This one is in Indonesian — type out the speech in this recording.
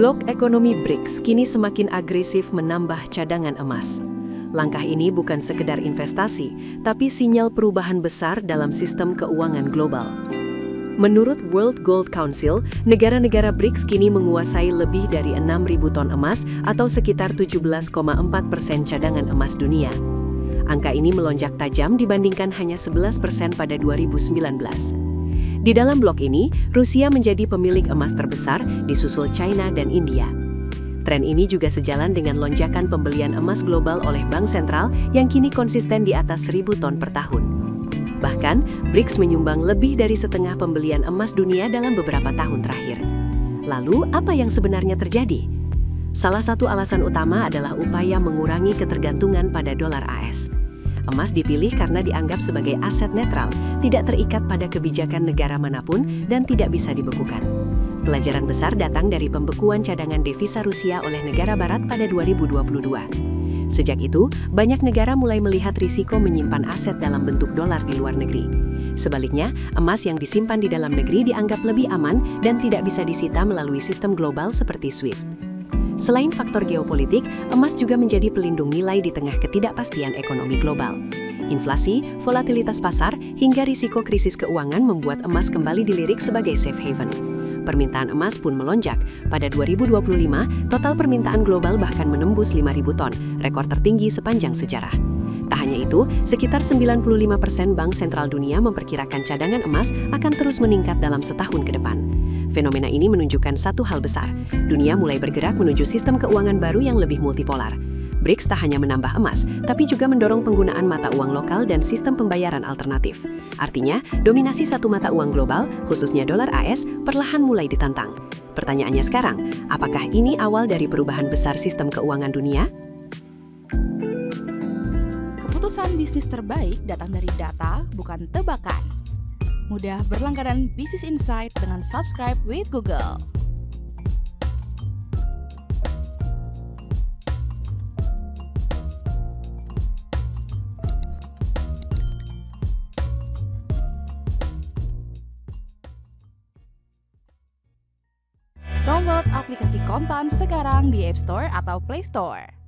Blok ekonomi BRICS kini semakin agresif menambah cadangan emas. Langkah ini bukan sekedar investasi, tapi sinyal perubahan besar dalam sistem keuangan global. Menurut World Gold Council, negara-negara BRICS kini menguasai lebih dari 6.000 ton emas atau sekitar 17,4% cadangan emas dunia. Angka ini melonjak tajam dibandingkan hanya 11% pada 2019. Di dalam blok ini, Rusia menjadi pemilik emas terbesar, disusul China dan India. Tren ini juga sejalan dengan lonjakan pembelian emas global oleh bank sentral yang kini konsisten di atas 1.000 ton per tahun. Bahkan, BRICS menyumbang lebih dari setengah pembelian emas dunia dalam beberapa tahun terakhir. Lalu, apa yang sebenarnya terjadi? Salah satu alasan utama adalah upaya mengurangi ketergantungan pada dolar AS. Emas dipilih karena dianggap sebagai aset netral, tidak terikat pada kebijakan negara manapun, dan tidak bisa dibekukan. Pelajaran besar datang dari pembekuan cadangan devisa Rusia oleh negara barat pada 2022. Sejak itu, banyak negara mulai melihat risiko menyimpan aset dalam bentuk dolar di luar negeri. Sebaliknya, emas yang disimpan di dalam negeri dianggap lebih aman dan tidak bisa disita melalui sistem global seperti SWIFT. Selain faktor geopolitik, emas juga menjadi pelindung nilai di tengah ketidakpastian ekonomi global. Inflasi, volatilitas pasar, hingga risiko krisis keuangan membuat emas kembali dilirik sebagai safe haven. Permintaan emas pun melonjak. Pada 2025, total permintaan global bahkan menembus 5.000 ton, rekor tertinggi sepanjang sejarah. Tak hanya itu, sekitar 95% bank sentral dunia memperkirakan cadangan emas akan terus meningkat dalam setahun ke depan. Fenomena ini menunjukkan satu hal besar. Dunia mulai bergerak menuju sistem keuangan baru yang lebih multipolar. BRICS tak hanya menambah emas, tapi juga mendorong penggunaan mata uang lokal dan sistem pembayaran alternatif. Artinya, dominasi satu mata uang global, khususnya dolar AS, perlahan mulai ditantang. Pertanyaannya sekarang, apakah ini awal dari perubahan besar sistem keuangan dunia? Keputusan bisnis terbaik datang dari data, bukan tebakan. Mudah berlangganan Business Insight dengan subscribe with Google. Download aplikasi Kontan sekarang di App Store atau Play Store.